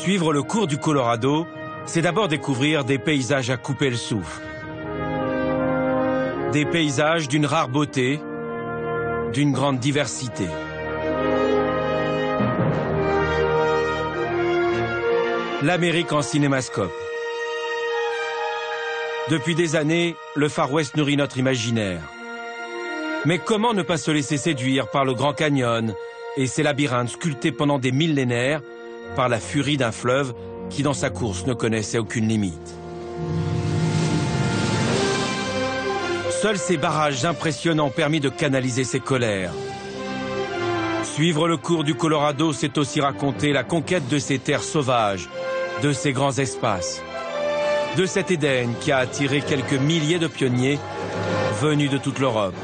Suivre le cours du Colorado, c'est d'abord découvrir des paysages à couper le souffle. Des paysages d'une rare beauté, d'une grande diversité. L'Amérique en cinémascope. Depuis des années, le Far West nourrit notre imaginaire. Mais comment ne pas se laisser séduire par le Grand Canyon et ses labyrinthes sculptés pendant des millénaires par la furie d'un fleuve qui, dans sa course, ne connaissait aucune limite. Seuls ces barrages impressionnants ont permis de canaliser ses colères. Suivre le cours du Colorado, c'est aussi raconter la conquête de ces terres sauvages, de ces grands espaces, de cet Éden qui a attiré quelques milliers de pionniers venus de toute l'Europe.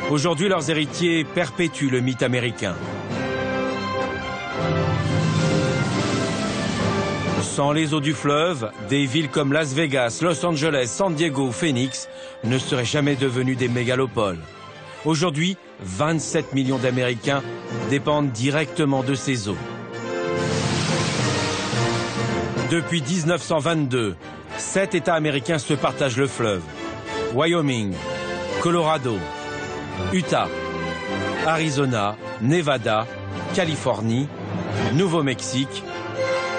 Aujourd'hui, leurs héritiers perpétuent le mythe américain. Sans les eaux du fleuve, des villes comme Las Vegas, Los Angeles, San Diego ou Phoenix ne seraient jamais devenues des mégalopoles. Aujourd'hui, 27 millions d'Américains dépendent directement de ces eaux. Depuis 1922, 7 États américains se partagent le fleuve. Wyoming, Colorado, Utah, Arizona, Nevada, Californie, Nouveau-Mexique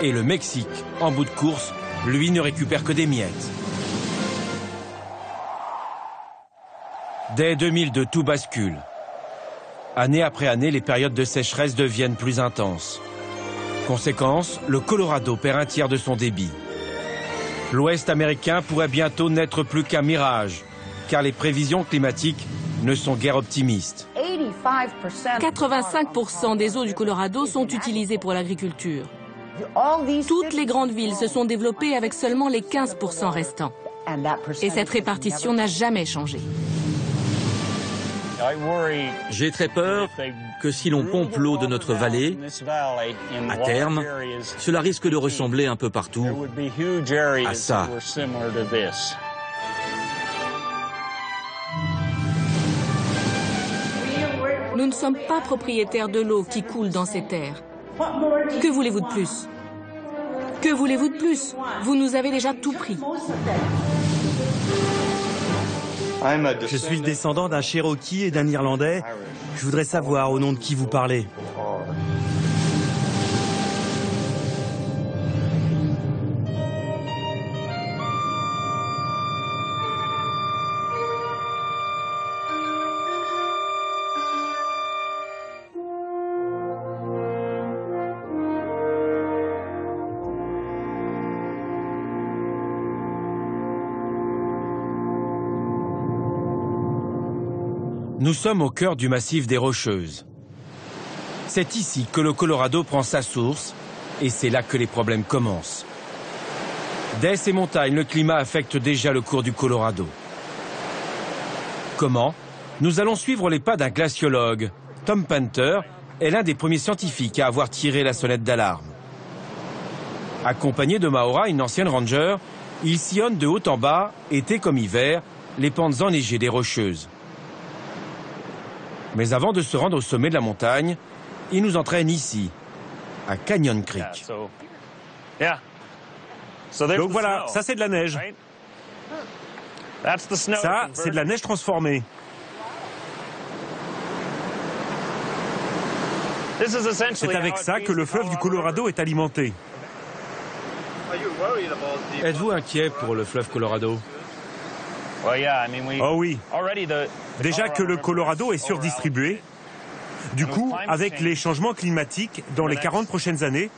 et le Mexique, en bout de course, lui ne récupère que des miettes. Dès 2002, tout bascule. Année après année, les périodes de sécheresse deviennent plus intenses. Conséquence, le Colorado perd un tiers de son débit. L'Ouest américain pourrait bientôt n'être plus qu'un mirage, car les prévisions climatiques ne sont guère optimistes. 85% des eaux du Colorado sont utilisées pour l'agriculture. Toutes les grandes villes se sont développées avec seulement les 15% restants. Et cette répartition n'a jamais changé. J'ai très peur que si l'on pompe l'eau de notre vallée, à terme, cela risque de ressembler un peu partout à ça. Nous ne sommes pas propriétaires de l'eau qui coule dans ces terres. Que voulez-vous de plus? Que voulez-vous de plus? Vous nous avez déjà tout pris. Je suis le descendant d'un Cherokee et d'un Irlandais. Je voudrais savoir au nom de qui vous parlez. Nous sommes au cœur du massif des Rocheuses. C'est ici que le Colorado prend sa source et c'est là que les problèmes commencent. Dès ces montagnes, le climat affecte déjà le cours du Colorado. Comment? Nous allons suivre les pas d'un glaciologue. Tom Painter est l'un des premiers scientifiques à avoir tiré la sonnette d'alarme. Accompagné de Maura, une ancienne ranger, il sillonne de haut en bas, été comme hiver, les pentes enneigées des Rocheuses. Mais avant de se rendre au sommet de la montagne, il nous entraîne ici, à Canyon Creek. Donc voilà, ça c'est de la neige. Ça, c'est de la neige transformée. C'est avec ça que le fleuve du Colorado est alimenté. Êtes-vous inquiet pour le fleuve Colorado? Oh oui. Déjà que le Colorado est surdistribué. Du coup, avec les changements climatiques dans les 40 prochaines années,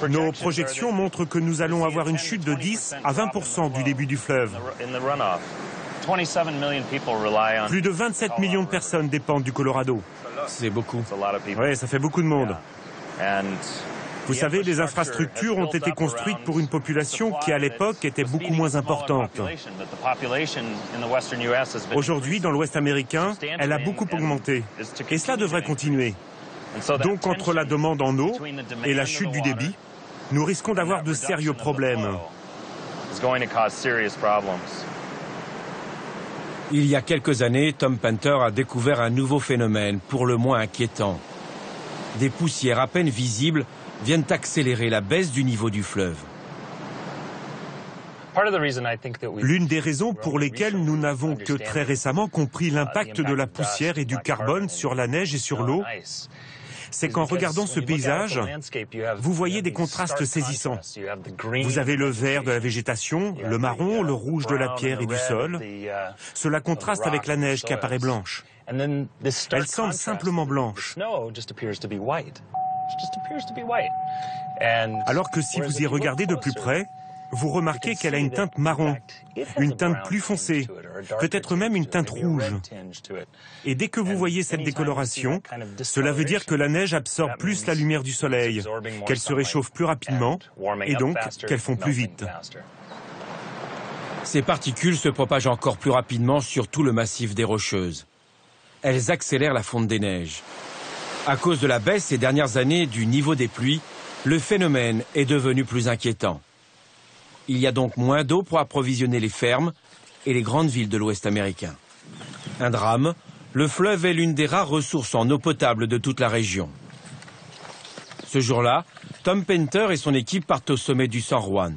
nos projections montrent que nous allons avoir une chute de 10 à 20% du début du fleuve. Plus de 27 millions de personnes dépendent du Colorado. C'est beaucoup. Oui, ça fait beaucoup de monde. Vous savez, les infrastructures ont été construites pour une population qui, à l'époque, était beaucoup moins importante. Aujourd'hui, dans l'Ouest américain, elle a beaucoup augmenté. Et cela devrait continuer. Donc, entre la demande en eau et la chute du débit, nous risquons d'avoir de sérieux problèmes. Il y a quelques années, Tom Painter a découvert un nouveau phénomène, pour le moins inquiétant. Des poussières à peine visibles viennent accélérer la baisse du niveau du fleuve. L'une des raisons pour lesquelles nous n'avons que très récemment compris l'impact de la poussière et du carbone sur la neige et sur l'eau, c'est qu'en regardant ce paysage, vous voyez des contrastes saisissants. Vous avez le vert de la végétation, le marron, le rouge de la pierre et du sol. Cela contraste avec la neige qui apparaît blanche. Elle semble simplement blanche. Alors que si vous y regardez de plus près, vous remarquez qu'elle a une teinte marron, une teinte plus foncée, peut-être même une teinte rouge. Et dès que vous voyez cette décoloration, cela veut dire que la neige absorbe plus la lumière du soleil, qu'elle se réchauffe plus rapidement et donc qu'elle fond plus vite. Ces particules se propagent encore plus rapidement sur tout le massif des Rocheuses. Elles accélèrent la fonte des neiges. À cause de la baisse ces dernières années du niveau des pluies, le phénomène est devenu plus inquiétant. Il y a donc moins d'eau pour approvisionner les fermes et les grandes villes de l'Ouest américain. Un drame, le fleuve est l'une des rares ressources en eau potable de toute la région. Ce jour-là, Tom Painter et son équipe partent au sommet du San Juan.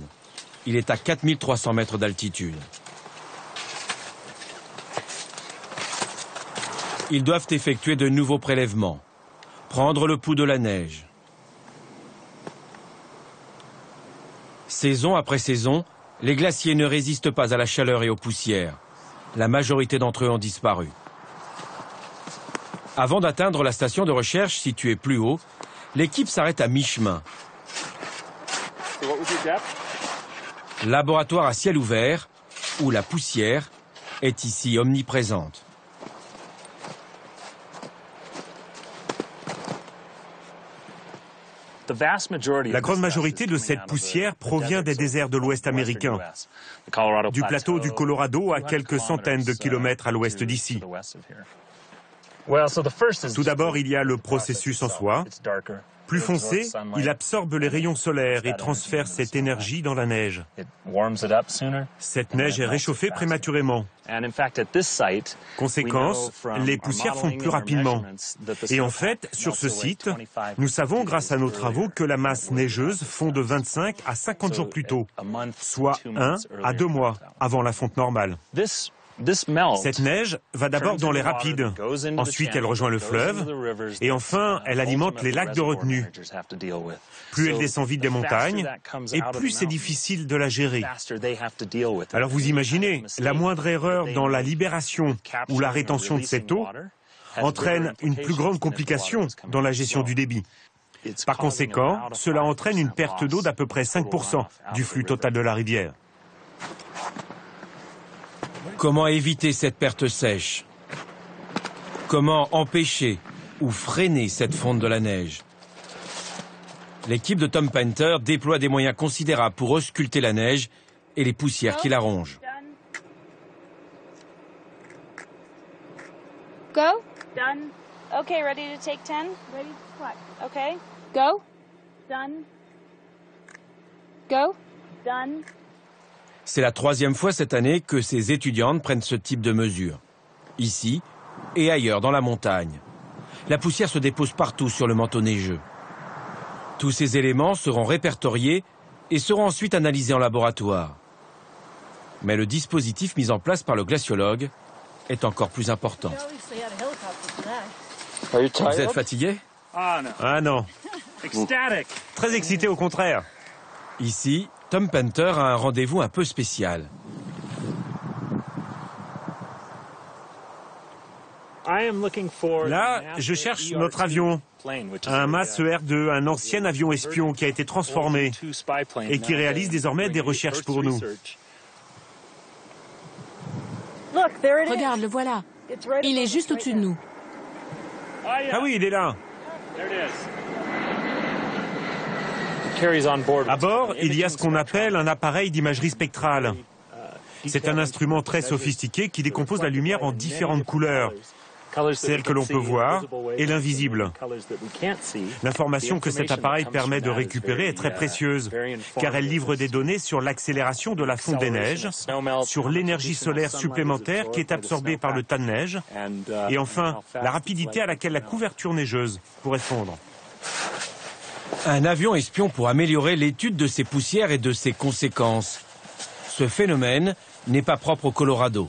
Il est à 4300 mètres d'altitude. Ils doivent effectuer de nouveaux prélèvements, prendre le pouls de la neige. Saison après saison, les glaciers ne résistent pas à la chaleur et aux poussières. La majorité d'entre eux ont disparu. Avant d'atteindre la station de recherche située plus haut, l'équipe s'arrête à mi-chemin. Laboratoire à ciel ouvert, où la poussière est ici omniprésente. La grande majorité de cette poussière provient des déserts de l'Ouest américain, du plateau du Colorado à quelques centaines de kilomètres à l'ouest d'ici. Tout d'abord, il y a le processus en soi. Plus foncé, il absorbe les rayons solaires et transfère cette énergie dans la neige. Cette neige est réchauffée prématurément. Conséquence, les poussières fondent plus rapidement. Et en fait, sur ce site, nous savons grâce à nos travaux que la masse neigeuse fond de 25 à 50 jours plus tôt, soit 1 à 2 mois avant la fonte normale. Cette neige va d'abord dans les rapides, ensuite elle rejoint le fleuve, et enfin elle alimente les lacs de retenue. Plus elle descend vite des montagnes, et plus c'est difficile de la gérer. Alors vous imaginez, la moindre erreur dans la libération ou la rétention de cette eau entraîne une plus grande complication dans la gestion du débit. Par conséquent, cela entraîne une perte d'eau d'à peu près 5% du flux total de la rivière. Comment éviter cette perte sèche? Comment empêcher ou freiner cette fonte de la neige? L'équipe de Tom Painter déploie des moyens considérables pour ausculter la neige et les poussières qui la rongent. Go. Done. Okay, ready to take 10? Ready to what? Okay. Go. Done. Go. Done. C'est la 3e fois cette année que ces étudiantes prennent ce type de mesures. Ici et ailleurs dans la montagne. La poussière se dépose partout sur le manteau neigeux. Tous ces éléments seront répertoriés et seront ensuite analysés en laboratoire. Mais le dispositif mis en place par le glaciologue est encore plus important. Vous êtes fatigué? Ah non. Très excité au contraire. Ici, Tom Painter a un rendez-vous un peu spécial. Là, je cherche notre avion, un MAS ER2, un ancien avion espion qui a été transformé et qui réalise désormais des recherches pour nous. Regarde, le voilà. Il est juste au-dessus de nous. Ah oui, il est là. À bord, il y a ce qu'on appelle un appareil d'imagerie spectrale. C'est un instrument très sophistiqué qui décompose la lumière en différentes couleurs, celle que l'on peut voir et l'invisible. L'information que cet appareil permet de récupérer est très précieuse, car elle livre des données sur l'accélération de la fonte des neiges, sur l'énergie solaire supplémentaire qui est absorbée par le tas de neige, et enfin, la rapidité à laquelle la couverture neigeuse pourrait fondre. Un avion espion pour améliorer l'étude de ces poussières et de ses conséquences. Ce phénomène n'est pas propre au Colorado.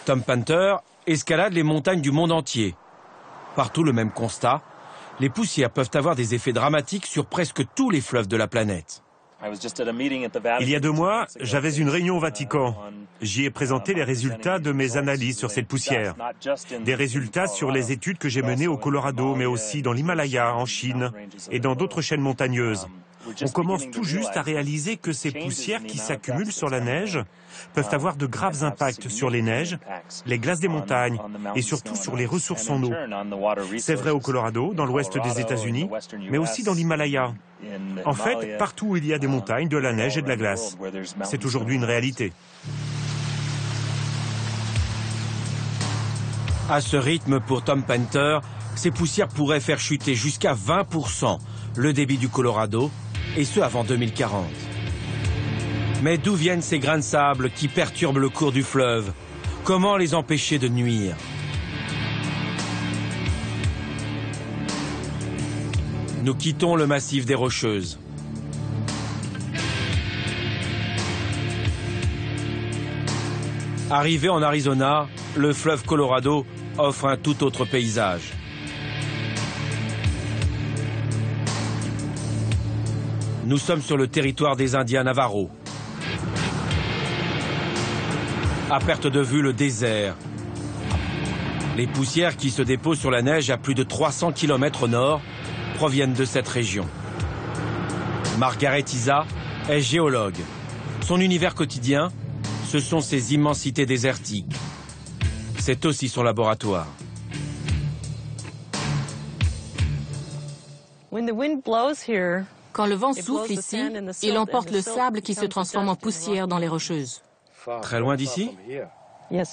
Tom Painter escalade les montagnes du monde entier. Partout le même constat, les poussières peuvent avoir des effets dramatiques sur presque tous les fleuves de la planète. Il y a 2 mois, j'avais une réunion au Vatican. J'y ai présenté les résultats de mes analyses sur cette poussière. Des résultats sur les études que j'ai menées au Colorado, mais aussi dans l'Himalaya, en Chine, et dans d'autres chaînes montagneuses. On commence tout juste à réaliser que ces poussières qui s'accumulent sur la neige peuvent avoir de graves impacts sur les neiges, les glaces des montagnes et surtout sur les ressources en eau. C'est vrai au Colorado, dans l'ouest des États-Unis, mais aussi dans l'Himalaya. En fait, partout où il y a des montagnes, de la neige et de la glace. C'est aujourd'hui une réalité. À ce rythme, pour Tom Painter, ces poussières pourraient faire chuter jusqu'à 20% le débit du Colorado, et ce avant 2040. Mais d'où viennent ces grains de sable qui perturbent le cours du fleuve? Comment les empêcher de nuire? Nous quittons le massif des Rocheuses. Arrivé en Arizona, le fleuve Colorado offre un tout autre paysage. Nous sommes sur le territoire des Indiens Navajo. À perte de vue, le désert. Les poussières qui se déposent sur la neige à plus de 300 km au nord proviennent de cette région. Margaret Isa est géologue. Son univers quotidien, ce sont ces immensités désertiques. C'est aussi son laboratoire. Quand le vent souffle ici, il emporte le sable qui se transforme en poussière dans les Rocheuses. Très loin d'ici?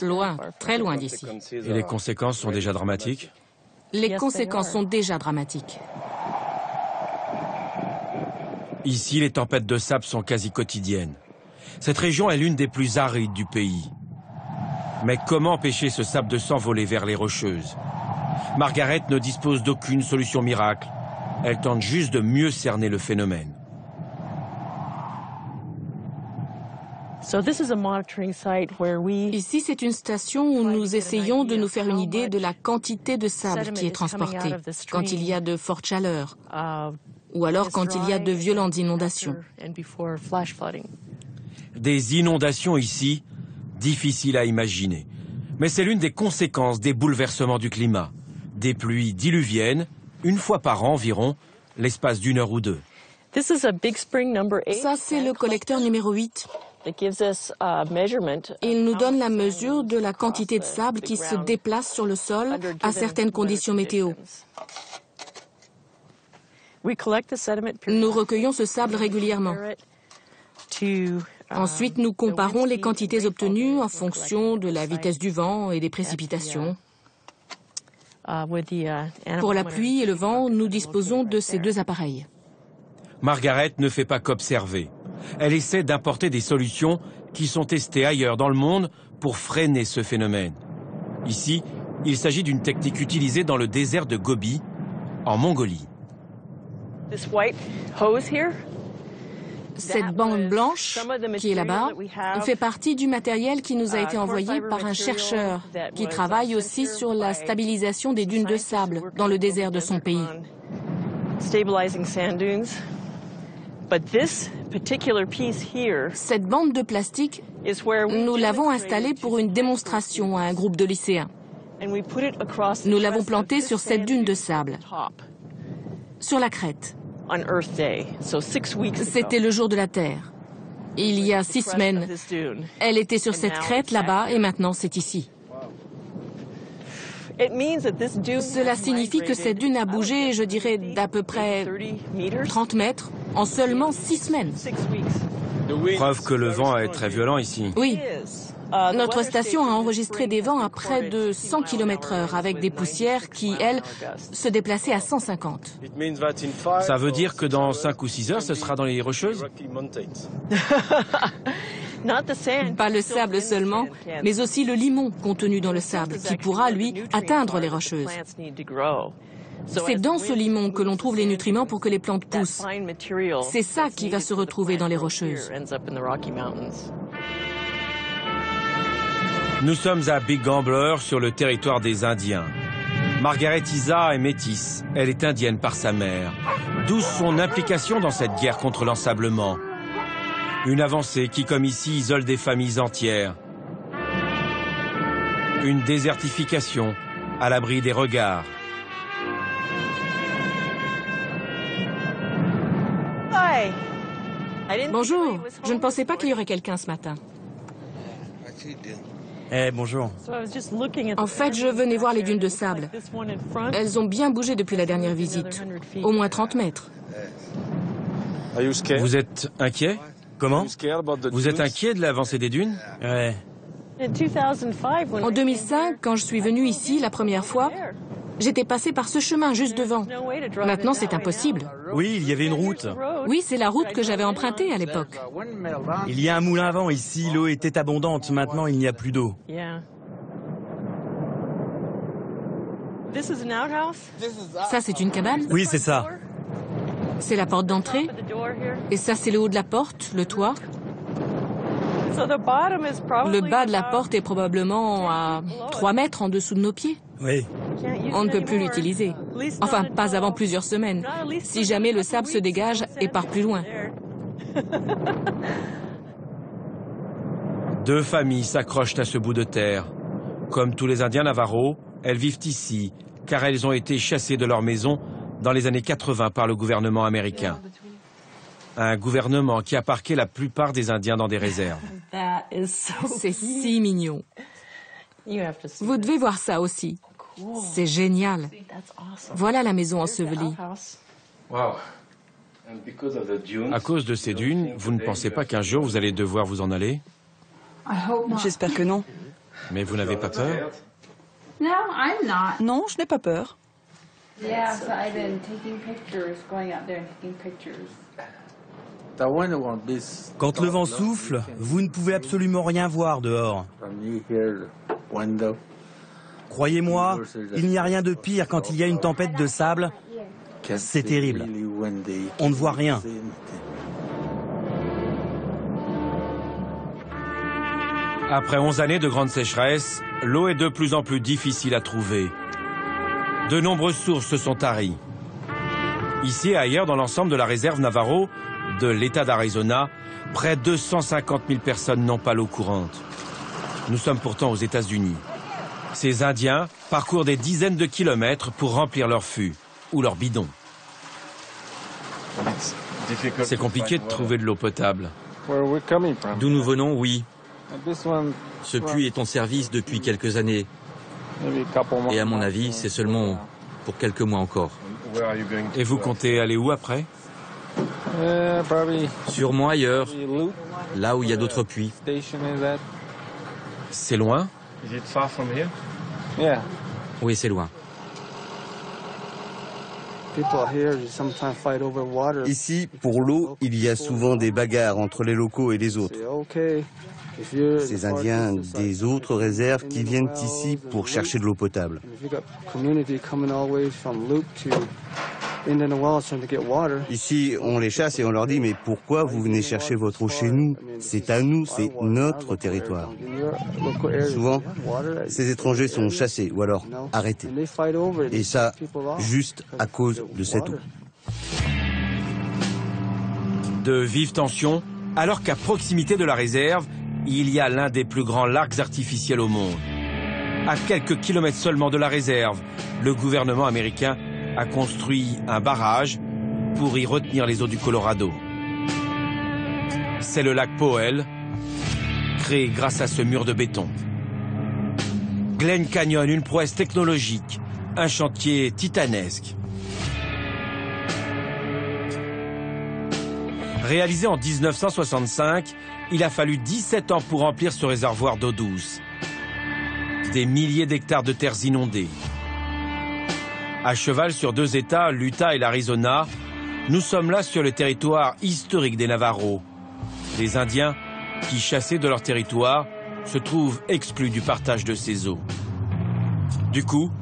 Loin, très loin d'ici. Et les conséquences sont déjà dramatiques? Les conséquences sont déjà dramatiques. Ici, les tempêtes de sable sont quasi quotidiennes. Cette région est l'une des plus arides du pays. Mais comment empêcher ce sable de s'envoler vers les Rocheuses? Margaret ne dispose d'aucune solution miracle. Elle tente juste de mieux cerner le phénomène. Ici, c'est une station où nous essayons de nous faire une idée de la quantité de sable qui est transportée quand il y a de fortes chaleurs ou alors quand il y a de violentes inondations. Des inondations ici, difficiles à imaginer. Mais c'est l'une des conséquences des bouleversements du climat. Des pluies diluviennes, une fois par an environ, l'espace d'1 heure ou 2. Ça, c'est le collecteur numéro 8. Il nous donne la mesure de la quantité de sable qui se déplace sur le sol à certaines conditions météo. Nous recueillons ce sable régulièrement. Ensuite, nous comparons les quantités obtenues en fonction de la vitesse du vent et des précipitations. Pour la pluie et le vent, nous disposons de ces 2 appareils. Margaret ne fait pas qu'observer. Elle essaie d'importer des solutions qui sont testées ailleurs dans le monde pour freiner ce phénomène. Ici, il s'agit d'une technique utilisée dans le désert de Gobi, en Mongolie. Cette bande blanche, qui est là-bas, fait partie du matériel qui nous a été envoyé par un chercheur qui travaille aussi sur la stabilisation des dunes de sable dans le désert de son pays. Cette bande de plastique, nous l'avons installée pour une démonstration à un groupe de lycéens. Nous l'avons plantée sur cette dune de sable, sur la crête. C'était le jour de la Terre. Il y a 6 semaines, elle était sur cette crête là-bas et maintenant c'est ici. Cela signifie que cette dune a bougé, je dirais, d'à peu près 30 mètres en seulement 6 semaines. Preuve que le vent est très violent ici. Oui. Notre station a enregistré des vents à près de 100 km/h avec des poussières qui, elles, se déplaçaient à 150. Ça veut dire que dans 5 ou 6 heures, ce sera dans les Rocheuses? Pas le sable seulement, mais aussi le limon contenu dans le sable qui pourra, lui, atteindre les Rocheuses. C'est dans ce limon que l'on trouve les nutriments pour que les plantes poussent. C'est ça qui va se retrouver dans les Rocheuses. Nous sommes à Big Gambler, sur le territoire des Indiens. Margaret Isa est métisse. Elle est indienne par sa mère. D'où son implication dans cette guerre contre l'ensablement. Une avancée qui, comme ici, isole des familles entières. Une désertification à l'abri des regards. Bonjour, je ne pensais pas qu'il y aurait quelqu'un ce matin. Bonjour. En fait, je venais voir les dunes de sable. Elles ont bien bougé depuis la dernière visite. Au moins 30 mètres. Vous êtes inquiet? Comment? Vous êtes inquiet de l'avancée des dunes? Ouais. En 2005, quand je suis venue ici la première fois, j'étais passée par ce chemin juste devant. Maintenant, c'est impossible. Oui, il y avait une route. Oui, c'est la route que j'avais empruntée à l'époque. Il y a un moulin à vent ici, l'eau était abondante, maintenant il n'y a plus d'eau. Ça, c'est une cabane? Oui, c'est ça. C'est la porte d'entrée. Et ça, c'est le haut de la porte, le toit. Le bas de la porte est probablement à 3 mètres en dessous de nos pieds. Oui. On ne peut plus l'utiliser. Enfin, pas avant plusieurs semaines. Si jamais le sable se dégage et part plus loin. 2 familles s'accrochent à ce bout de terre. Comme tous les Indiens Navajo, elles vivent ici, car elles ont été chassées de leur maison dans les années 80 par le gouvernement américain. Un gouvernement qui a parqué la plupart des Indiens dans des réserves. C'est si mignon. Vous devez voir ça aussi. C'est génial. Voilà la maison ensevelie. À cause de ces dunes, vous ne pensez pas qu'un jour vous allez devoir vous en aller? J'espère que non. Mais vous n'avez pas peur? Non, je n'ai pas peur. Quand le vent souffle, vous ne pouvez absolument rien voir dehors. Croyez-moi, il n'y a rien de pire quand il y a une tempête de sable. C'est terrible. On ne voit rien. Après 11 années de grande sécheresse, l'eau est de plus en plus difficile à trouver. De nombreuses sources se sont taries. Ici et ailleurs, dans l'ensemble de la réserve Navarro de l'État d'Arizona, près de 250 000 personnes n'ont pas l'eau courante. Nous sommes pourtant aux États-Unis. Ces Indiens parcourent des dizaines de kilomètres pour remplir leur fût ou leur bidon. C'est compliqué de trouver de l'eau potable. D'où nous venons, oui. Ce puits est en service depuis quelques années. Et à mon avis, c'est seulement pour quelques mois encore. Et vous comptez aller où après? Sûrement ailleurs, là où il y a d'autres puits. C'est loin? Oui, c'est loin. Ici, pour l'eau, il y a souvent des bagarres entre les locaux et les autres. Ces Indiens des autres réserves qui viennent ici pour chercher de l'eau potable. Ici, on les chasse et on leur dit « Mais pourquoi vous venez chercher votre eau chez nous? C'est à nous, c'est notre territoire. » Souvent, ces étrangers sont chassés ou alors arrêtés. Et ça, juste à cause de cette eau. De vives tensions, alors qu'à proximité de la réserve, il y a l'un des plus grands lacs artificiels au monde. À quelques kilomètres seulement de la réserve, le gouvernement américain a construit un barrage pour y retenir les eaux du Colorado. C'est le lac Powell, créé grâce à ce mur de béton. Glen Canyon, une prouesse technologique, un chantier titanesque. Réalisé en 1965, il a fallu 17 ans pour remplir ce réservoir d'eau douce. Des milliers d'hectares de terres inondées. À cheval sur 2 États, l'Utah et l'Arizona, nous sommes là sur le territoire historique des Navajos. Les Indiens, qui chassés de leur territoire, se trouvent exclus du partage de ces eaux. Du coup,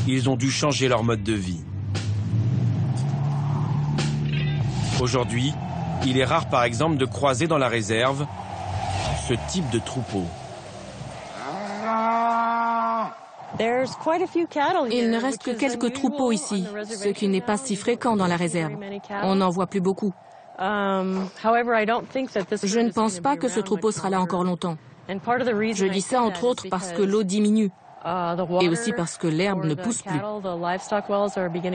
ils ont dû changer leur mode de vie. Aujourd'hui, il est rare par exemple de croiser dans la réserve ce type de troupeau. Il ne reste que quelques troupeaux ici, ce qui n'est pas si fréquent dans la réserve. On n'en voit plus beaucoup. Je ne pense pas que ce troupeau sera là encore longtemps. Je dis ça entre autres parce que l'eau diminue et aussi parce que l'herbe ne pousse plus.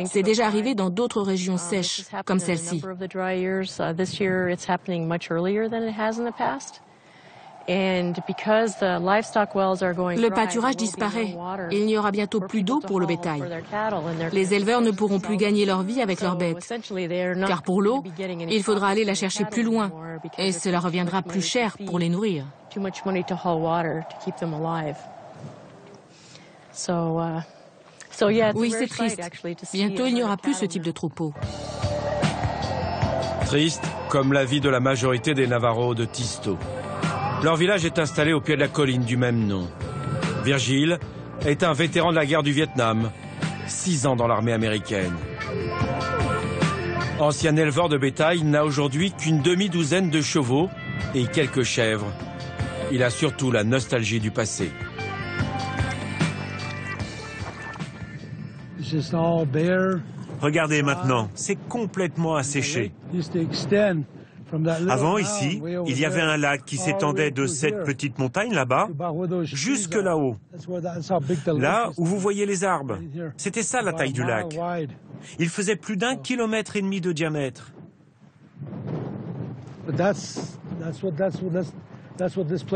C'est déjà arrivé dans d'autres régions sèches, comme celle-ci. Le pâturage disparaît. Il n'y aura bientôt plus d'eau pour le bétail. Les éleveurs ne pourront plus gagner leur vie avec leurs bêtes. Car pour l'eau, il faudra aller la chercher plus loin. Et cela reviendra plus cher pour les nourrir. Oui, c'est triste. Bientôt, il n'y aura plus ce type de troupeau. Triste comme la vie de la majorité des Navajos de Tisto. Leur village est installé au pied de la colline du même nom. Virgile est un vétéran de la guerre du Vietnam, 6 ans dans l'armée américaine. Ancien éleveur de bétail, il n'a aujourd'hui qu'une demi-douzaine de chevaux et quelques chèvres. Il a surtout la nostalgie du passé. Regardez maintenant, c'est complètement asséché. Avant, ici, il y avait un lac qui s'étendait de cette petite montagne là-bas jusque là-haut. Là où vous voyez les arbres. C'était ça la taille du lac. Il faisait plus d'1,5 kilomètre de diamètre.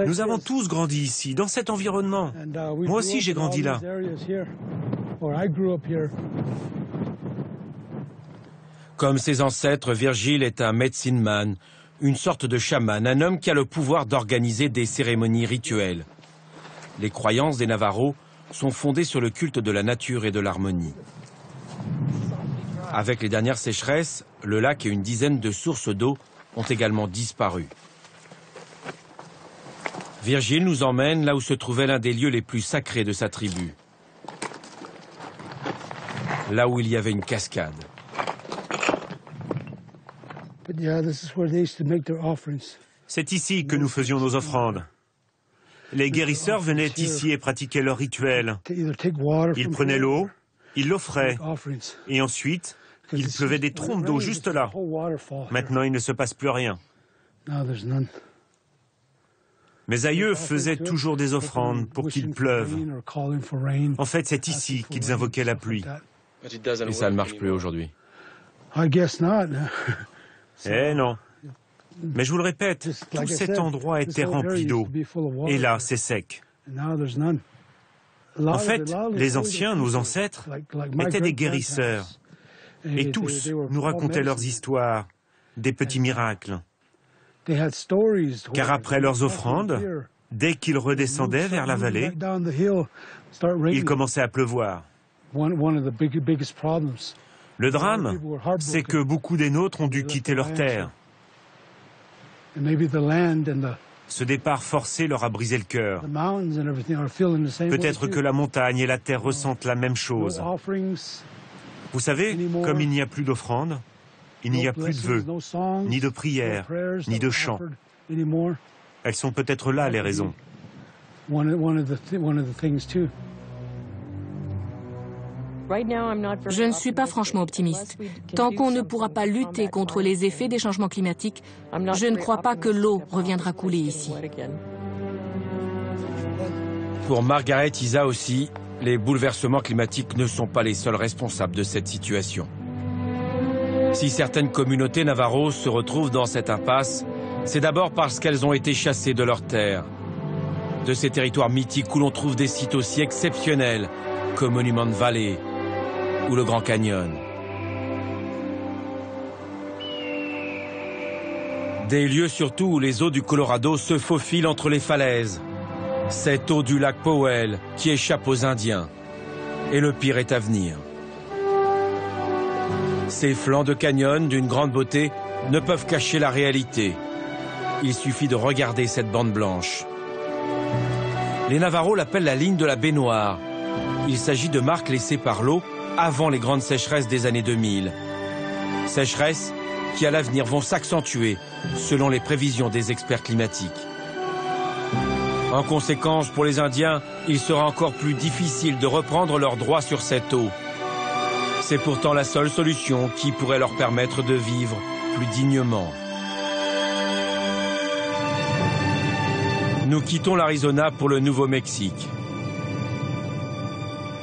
Nous avons tous grandi ici, dans cet environnement. Moi aussi, j'ai grandi là. Comme ses ancêtres, Virgile est un medicine man, une sorte de chaman, un homme qui a le pouvoir d'organiser des cérémonies rituelles. Les croyances des Navajos sont fondées sur le culte de la nature et de l'harmonie. Avec les dernières sécheresses, le lac et une dizaine de sources d'eau ont également disparu. Virgile nous emmène là où se trouvait l'un des lieux les plus sacrés de sa tribu. Là où il y avait une cascade. C'est ici que nous faisions nos offrandes. Les guérisseurs venaient ici et pratiquaient leurs rituels. Ils prenaient l'eau, ils l'offraient, et ensuite, il pleuvait des trompes d'eau juste là. Maintenant, il ne se passe plus rien. Mes aïeux faisaient toujours des offrandes pour qu'il pleuve. En fait, c'est ici qu'ils invoquaient la pluie. Et ça ne marche plus aujourd'hui. Eh non. Mais je vous le répète, tout cet endroit était rempli d'eau. Et là, c'est sec. En fait, les anciens, nos ancêtres, étaient des guérisseurs. Et tous nous racontaient leurs histoires, des petits miracles. Car après leurs offrandes, dès qu'ils redescendaient vers la vallée, il commençait à pleuvoir. Le drame, c'est que beaucoup des nôtres ont dû quitter leur terre. Ce départ forcé leur a brisé le cœur. Peut-être que la montagne et la terre ressentent la même chose. Vous savez, comme il n'y a plus d'offrandes, il n'y a plus de vœux, ni de prières, ni de chants. Elles sont peut-être là, les raisons. Je ne suis pas franchement optimiste. Tant qu'on ne pourra pas lutter contre les effets des changements climatiques, je ne crois pas que l'eau reviendra couler ici. Pour Margaret Isa aussi, les bouleversements climatiques ne sont pas les seuls responsables de cette situation. Si certaines communautés Navajos se retrouvent dans cette impasse, c'est d'abord parce qu'elles ont été chassées de leurs terres. De ces territoires mythiques où l'on trouve des sites aussi exceptionnels comme Monument Valley ou le Grand Canyon. Des lieux surtout où les eaux du Colorado se faufilent entre les falaises. Cette eau du lac Powell qui échappe aux Indiens. Et le pire est à venir. Ces flancs de canyon d'une grande beauté ne peuvent cacher la réalité. Il suffit de regarder cette bande blanche. Les Navajos l'appellent la ligne de la baie Noire. Il s'agit de marques laissées par l'eau avant les grandes sécheresses des années 2000. Sécheresses qui à l'avenir vont s'accentuer selon les prévisions des experts climatiques. En conséquence, pour les Indiens, il sera encore plus difficile de reprendre leurs droits sur cette eau. C'est pourtant la seule solution qui pourrait leur permettre de vivre plus dignement. Nous quittons l'Arizona pour le Nouveau-Mexique.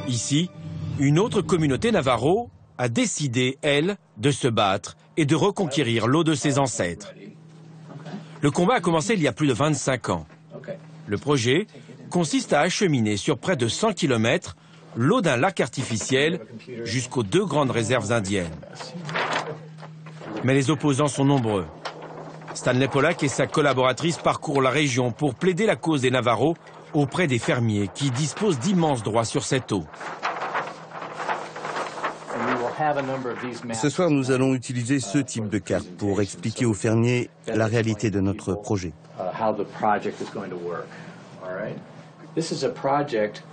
Ici, une autre communauté Navajo a décidé, elle, de se battre et de reconquérir l'eau de ses ancêtres. Le combat a commencé il y a plus de 25 ans. Le projet consiste à acheminer sur près de 100 km l'eau d'un lac artificiel jusqu'aux 2 grandes réserves indiennes. Mais les opposants sont nombreux. Stanley Pollack et sa collaboratrice parcourent la région pour plaider la cause des Navajos auprès des fermiers qui disposent d'immenses droits sur cette eau. Ce soir, nous allons utiliser ce type de carte pour expliquer aux fermiers la réalité de notre projet.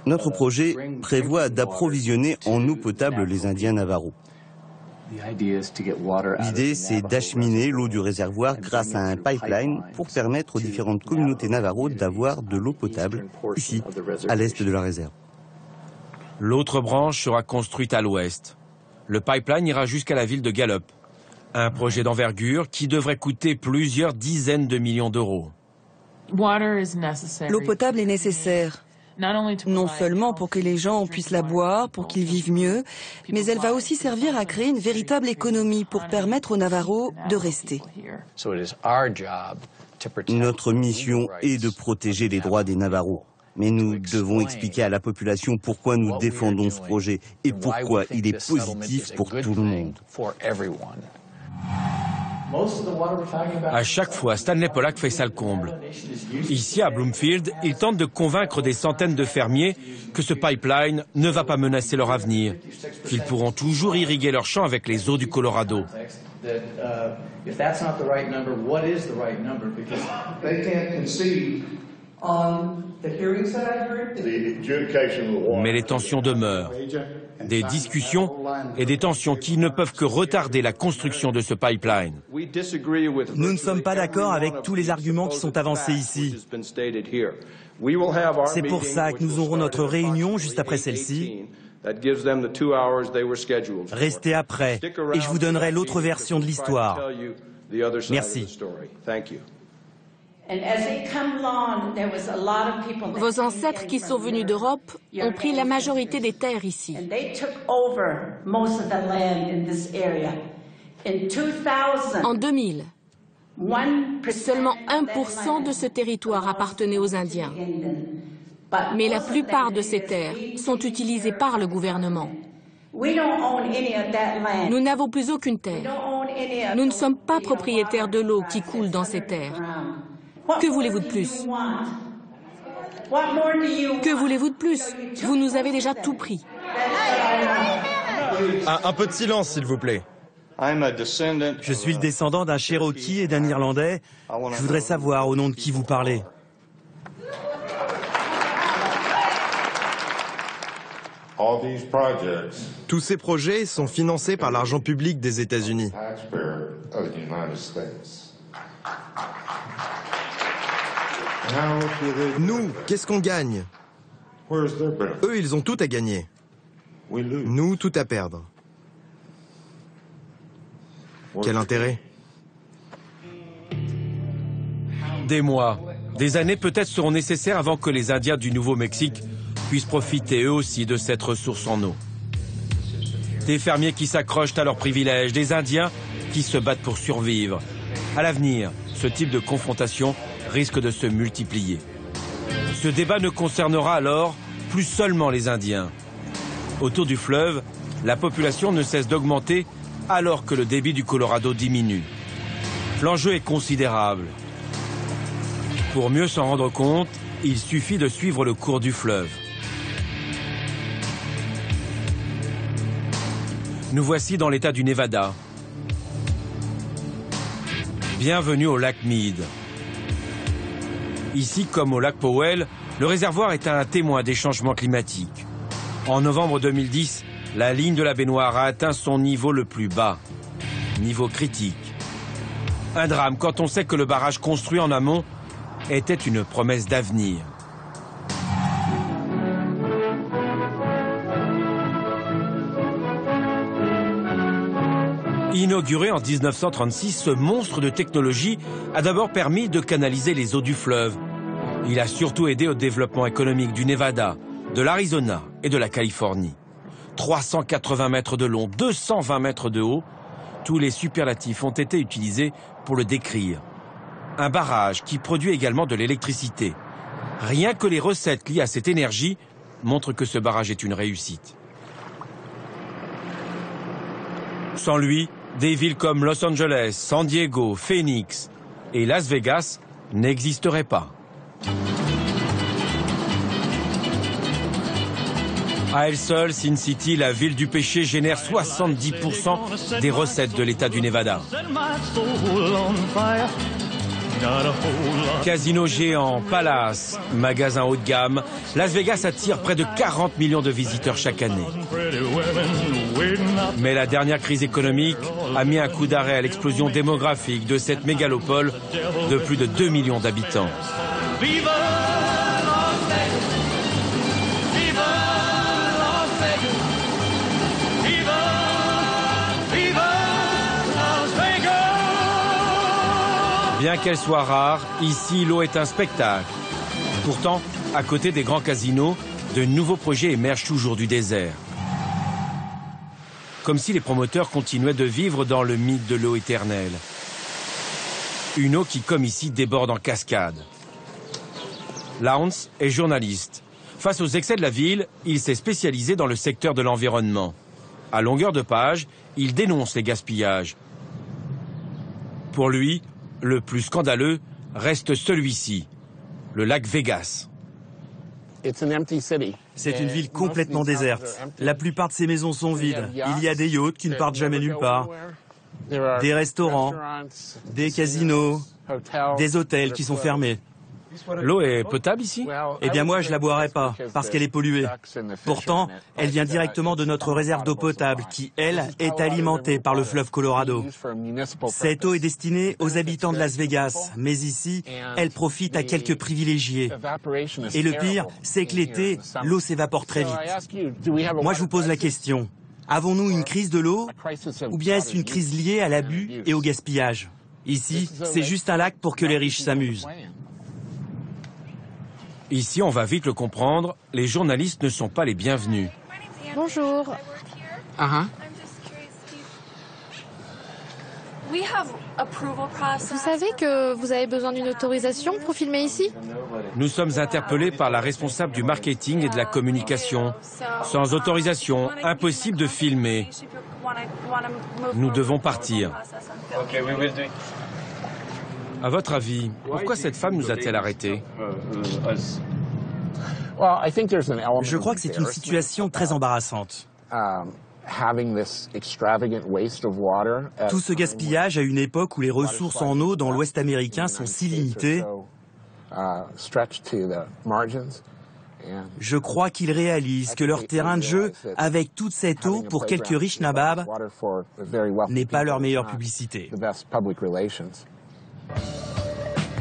Notre projet prévoit d'approvisionner en eau potable les Indiens Navajos. L'idée, c'est d'acheminer l'eau du réservoir grâce à un pipeline pour permettre aux différentes communautés Navajos d'avoir de l'eau potable ici, à l'est de la réserve. L'autre branche sera construite à l'ouest. Le pipeline ira jusqu'à la ville de Gallup. Un projet d'envergure qui devrait coûter plusieurs dizaines de millions d'euros. L'eau potable est nécessaire, non seulement pour que les gens puissent la boire, pour qu'ils vivent mieux, mais elle va aussi servir à créer une véritable économie pour permettre aux Navajos de rester. Notre mission est de protéger les droits des Navajos. Mais nous devons expliquer à la population pourquoi nous défendons ce projet et pourquoi il est positif pour tout le monde. À chaque fois, Stanley Pollack fait ça le comble. Ici, à Bloomfield, il tente de convaincre des centaines de fermiers que ce pipeline ne va pas menacer leur avenir, qu'ils pourront toujours irriguer leurs champs avec les eaux du Colorado. Mais les tensions demeurent. Des discussions et des tensions qui ne peuvent que retarder la construction de ce pipeline. Nous ne sommes pas d'accord avec tous les arguments qui sont avancés ici. C'est pour ça que nous aurons notre réunion juste après celle-ci. Restez après et je vous donnerai l'autre version de l'histoire. Merci. Vos ancêtres qui sont venus d'Europe ont pris la majorité des terres ici. En 2000, seulement 1% de ce territoire appartenait aux Indiens. Mais la plupart de ces terres sont utilisées par le gouvernement. Nous n'avons plus aucune terre. Nous ne sommes pas propriétaires de l'eau qui coule dans ces terres. Que voulez-vous de plus? Que voulez-vous de plus? Vous nous avez déjà tout pris. Un peu de silence, s'il vous plaît. Je suis le descendant d'un Cherokee et d'un Irlandais. Je voudrais savoir au nom de qui vous parlez. Tous ces projets sont financés par l'argent public des États-Unis. Nous, qu'est-ce qu'on gagne? Eux, ils ont tout à gagner. Nous, tout à perdre. Quel intérêt? Des mois, des années peut-être seront nécessaires avant que les Indiens du Nouveau-Mexique puissent profiter eux aussi de cette ressource en eau. Des fermiers qui s'accrochent à leurs privilèges, des Indiens qui se battent pour survivre. À l'avenir, ce type de confrontation risque de se multiplier. Ce débat ne concernera alors plus seulement les Indiens. Autour du fleuve, la population ne cesse d'augmenter alors que le débit du Colorado diminue. L'enjeu est considérable. Pour mieux s'en rendre compte, il suffit de suivre le cours du fleuve. Nous voici dans l'état du Nevada. Bienvenue au lac Mead. Ici, comme au lac Powell, le réservoir est un témoin des changements climatiques. En novembre 2010, la ligne de la baignoire a atteint son niveau le plus bas, niveau critique. Un drame quand on sait que le barrage construit en amont était une promesse d'avenir. Inauguré en 1936, ce monstre de technologie a d'abord permis de canaliser les eaux du fleuve. Il a surtout aidé au développement économique du Nevada, de l'Arizona et de la Californie. 380 mètres de long, 220 mètres de haut, tous les superlatifs ont été utilisés pour le décrire. Un barrage qui produit également de l'électricité. Rien que les recettes liées à cette énergie montrent que ce barrage est une réussite. Sans lui, des villes comme Los Angeles, San Diego, Phoenix et Las Vegas n'existeraient pas. À elle seule, Sin City, la ville du péché, génère 70% des recettes de l'État du Nevada. Casino géant, palace, magasin haut de gamme, Las Vegas attire près de 40 millions de visiteurs chaque année. Mais la dernière crise économique a mis un coup d'arrêt à l'explosion démographique de cette mégalopole de plus de 2 millions d'habitants. Bien qu'elle soit rare, ici l'eau est un spectacle. Pourtant, à côté des grands casinos, de nouveaux projets émergent toujours du désert. Comme si les promoteurs continuaient de vivre dans le mythe de l'eau éternelle. Une eau qui, comme ici, déborde en cascade. Lance est journaliste. Face aux excès de la ville, il s'est spécialisé dans le secteur de l'environnement. À longueur de page, il dénonce les gaspillages. Pour lui, le plus scandaleux reste celui-ci, le lac Vegas. C'est une ville complètement déserte. La plupart de ces maisons sont vides. Il y a des yachts qui ne partent jamais nulle part, des restaurants, des casinos, des hôtels qui sont fermés. L'eau est potable ici? Eh bien moi, je la boirais pas, parce qu'elle est polluée. Pourtant, elle vient directement de notre réserve d'eau potable, qui, elle, est alimentée par le fleuve Colorado. Cette eau est destinée aux habitants de Las Vegas, mais ici, elle profite à quelques privilégiés. Et le pire, c'est que l'été, l'eau s'évapore très vite. Moi, je vous pose la question. Avons-nous une crise de l'eau, ou bien est-ce une crise liée à l'abus et au gaspillage? Ici, c'est juste un lac pour que les riches s'amusent. Ici, on va vite le comprendre, les journalistes ne sont pas les bienvenus. Bonjour. Vous savez que vous avez besoin d'une autorisation pour filmer ici? Nous sommes interpellés par la responsable du marketing et de la communication. Sans autorisation, impossible de filmer. Nous devons partir. À votre avis, pourquoi cette femme nous a-t-elle arrêtés? Je crois que c'est une situation très embarrassante. Tout ce gaspillage à une époque où les ressources en eau dans l'Ouest américain sont si limitées, je crois qu'ils réalisent que leur terrain de jeu, avec toute cette eau pour quelques riches nababs, n'est pas leur meilleure publicité.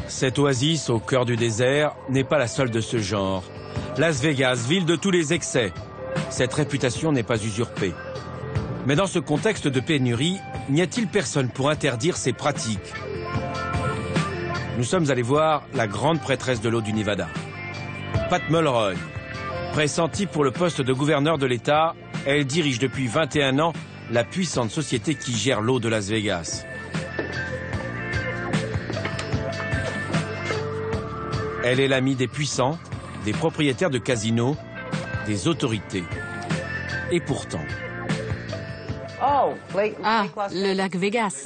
Cette oasis au cœur du désert n'est pas la seule de ce genre. Las Vegas, ville de tous les excès. Cette réputation n'est pas usurpée. Mais dans ce contexte de pénurie, n'y a-t-il personne pour interdire ces pratiques? Nous sommes allés voir la grande prêtresse de l'eau du Nevada. Pat Mulroy. Pressentie pour le poste de gouverneur de l'État, elle dirige depuis 21 ans la puissante société qui gère l'eau de Las Vegas. Elle est l'amie des puissants, des propriétaires de casinos, des autorités. Et pourtant... Ah, le lac Vegas.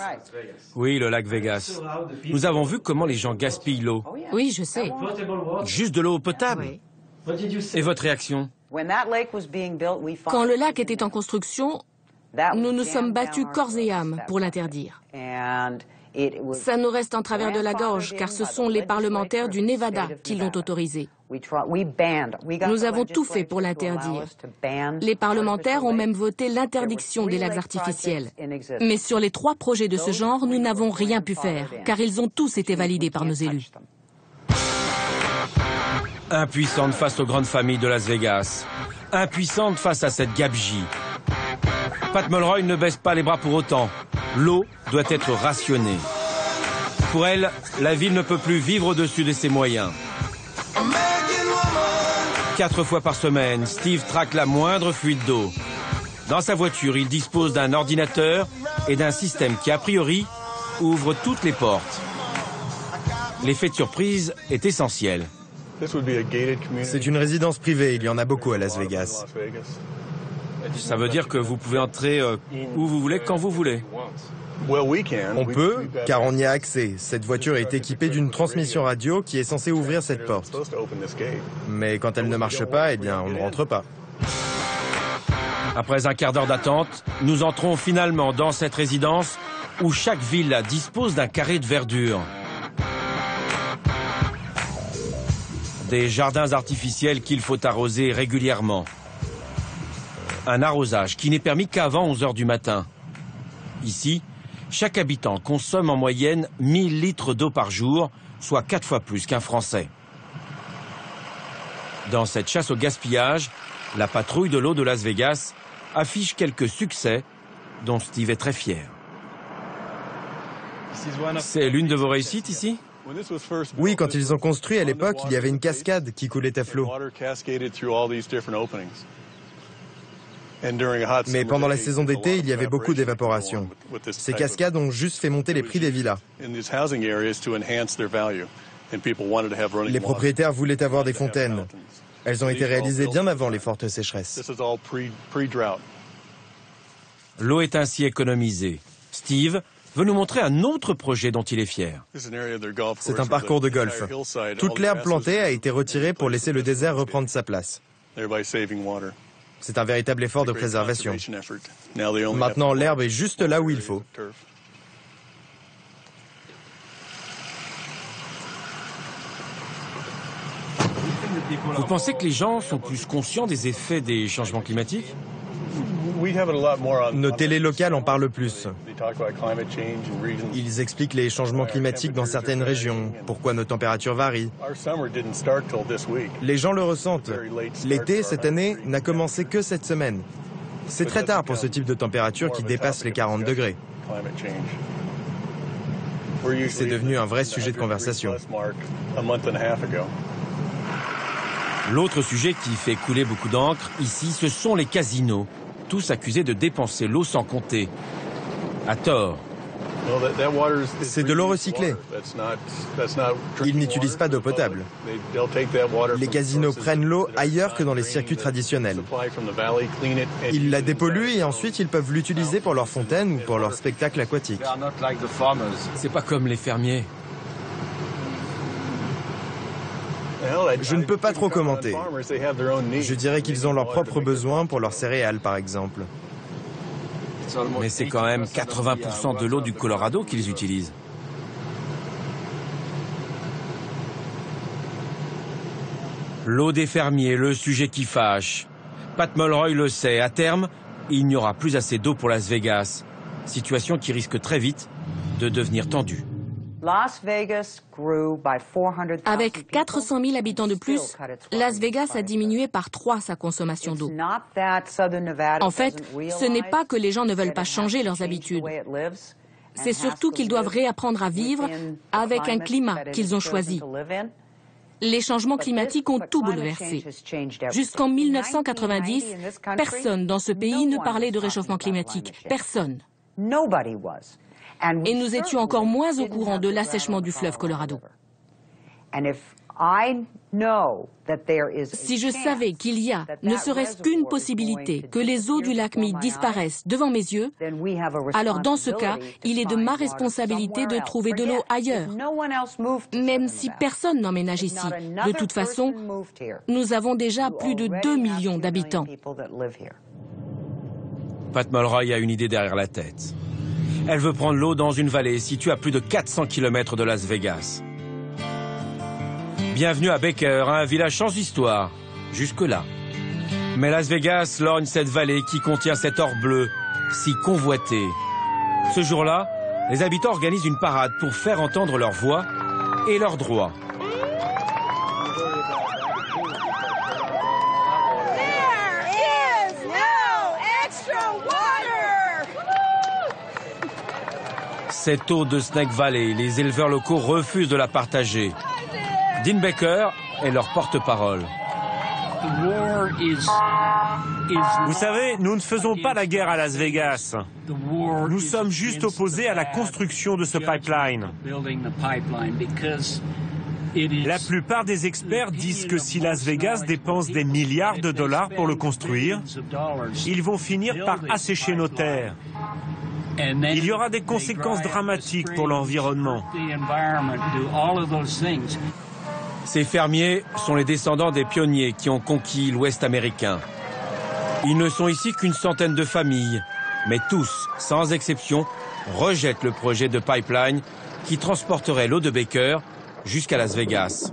Oui, le lac Vegas. Nous avons vu comment les gens gaspillent l'eau. Oui, je sais. Juste de l'eau potable. Et votre réaction? Quand le lac était en construction, nous nous sommes battus corps et âme pour l'interdire. Ça nous reste en travers de la gorge, car ce sont les parlementaires du Nevada qui l'ont autorisé. Nous avons tout fait pour l'interdire. Les parlementaires ont même voté l'interdiction des lacs artificiels. Mais sur les 3 projets de ce genre, nous n'avons rien pu faire, car ils ont tous été validés par nos élus. Impuissante face aux grandes familles de Las Vegas. Impuissante face à cette gabegie. Pat Mulroy ne baisse pas les bras pour autant. L'eau doit être rationnée. Pour elle, la ville ne peut plus vivre au-dessus de ses moyens. 4 fois par semaine, Steve traque la moindre fuite d'eau. Dans sa voiture, il dispose d'un ordinateur et d'un système qui, a priori, ouvre toutes les portes. L'effet de surprise est essentiel. C'est une résidence privée, il y en a beaucoup à Las Vegas. Ça veut dire que vous pouvez entrer où vous voulez, quand vous voulez. On peut, car on y a accès. Cette voiture est équipée d'une transmission radio qui est censée ouvrir cette porte. Mais quand elle ne marche pas, eh bien, on ne rentre pas. Après un quart d'heure d'attente, nous entrons finalement dans cette résidence où chaque villa dispose d'un carré de verdure. Des jardins artificiels qu'il faut arroser régulièrement. Un arrosage qui n'est permis qu'avant 11 h du matin. Ici, chaque habitant consomme en moyenne 1000 litres d'eau par jour, soit 4 fois plus qu'un Français. Dans cette chasse au gaspillage, la patrouille de l'eau de Las Vegas affiche quelques succès dont Steve est très fier. C'est l'une de vos réussites ici ? Oui, quand ils ont construit à l'époque, il y avait une cascade qui coulait à flot. Mais pendant la saison d'été, il y avait beaucoup d'évaporation. Ces cascades ont juste fait monter les prix des villas. Les propriétaires voulaient avoir des fontaines. Elles ont été réalisées bien avant les fortes sécheresses. L'eau est ainsi économisée. Steve veut nous montrer un autre projet dont il est fier. C'est un parcours de golf. Toute l'herbe plantée a été retirée pour laisser le désert reprendre sa place. C'est un véritable effort de préservation. Maintenant, l'herbe est juste là où il faut. Vous pensez que les gens sont plus conscients des effets des changements climatiques ? Nos télés locales en parlent plus. Ils expliquent les changements climatiques dans certaines régions, pourquoi nos températures varient. Les gens le ressentent. L'été, cette année, n'a commencé que cette semaine. C'est très tard pour ce type de température qui dépasse les 40 degrés. C'est devenu un vrai sujet de conversation. L'autre sujet qui fait couler beaucoup d'encre ici, ce sont les casinos, tous accusés de dépenser l'eau sans compter. À tort. C'est de l'eau recyclée. Ils n'utilisent pas d'eau potable. Les casinos prennent l'eau ailleurs que dans les circuits traditionnels. Ils la dépolluent et ensuite ils peuvent l'utiliser pour leurs fontaines ou pour leurs spectacles aquatiques. C'est pas comme les fermiers. Je ne peux pas trop commenter. Je dirais qu'ils ont leurs propres besoins pour leurs céréales, par exemple. Mais c'est quand même 80% de l'eau du Colorado qu'ils utilisent. L'eau des fermiers, le sujet qui fâche. Pat Mulroy le sait, à terme, il n'y aura plus assez d'eau pour Las Vegas. Situation qui risque très vite de devenir tendue. Avec 400 000 habitants de plus, Las Vegas a diminué par 3 sa consommation d'eau. En fait, ce n'est pas que les gens ne veulent pas changer leurs habitudes. C'est surtout qu'ils doivent réapprendre à vivre avec un climat qu'ils ont choisi. Les changements climatiques ont tout bouleversé. Jusqu'en 1990, personne dans ce pays ne parlait de réchauffement climatique. Personne. Et nous étions encore moins au courant de l'assèchement du fleuve Colorado. Si je savais qu'il y a, ne serait-ce qu'une possibilité, que les eaux du lac Mead disparaissent devant mes yeux, alors dans ce cas, il est de ma responsabilité de trouver de l'eau ailleurs, même si personne n'emménage ici. De toute façon, nous avons déjà plus de 2 millions d'habitants. Pat Mulroy a une idée derrière la tête. Elle veut prendre l'eau dans une vallée située à plus de 400 km de Las Vegas. Bienvenue à Baker, un village sans histoire, jusque-là. Mais Las Vegas lorgne cette vallée qui contient cet or bleu, si convoité. Ce jour-là, les habitants organisent une parade pour faire entendre leur voix et leurs droits. Cette eau de Snake Valley, les éleveurs locaux refusent de la partager. Dean Baker est leur porte-parole. Vous savez, nous ne faisons pas la guerre à Las Vegas. Nous sommes juste opposés à la construction de ce pipeline. La plupart des experts disent que si Las Vegas dépense des milliards de dollars pour le construire, ils vont finir par assécher nos terres. Il y aura des conséquences dramatiques pour l'environnement. Ces fermiers sont les descendants des pionniers qui ont conquis l'Ouest américain. Ils ne sont ici qu'une centaine de familles, mais tous, sans exception, rejettent le projet de pipeline qui transporterait l'eau de Baker jusqu'à Las Vegas.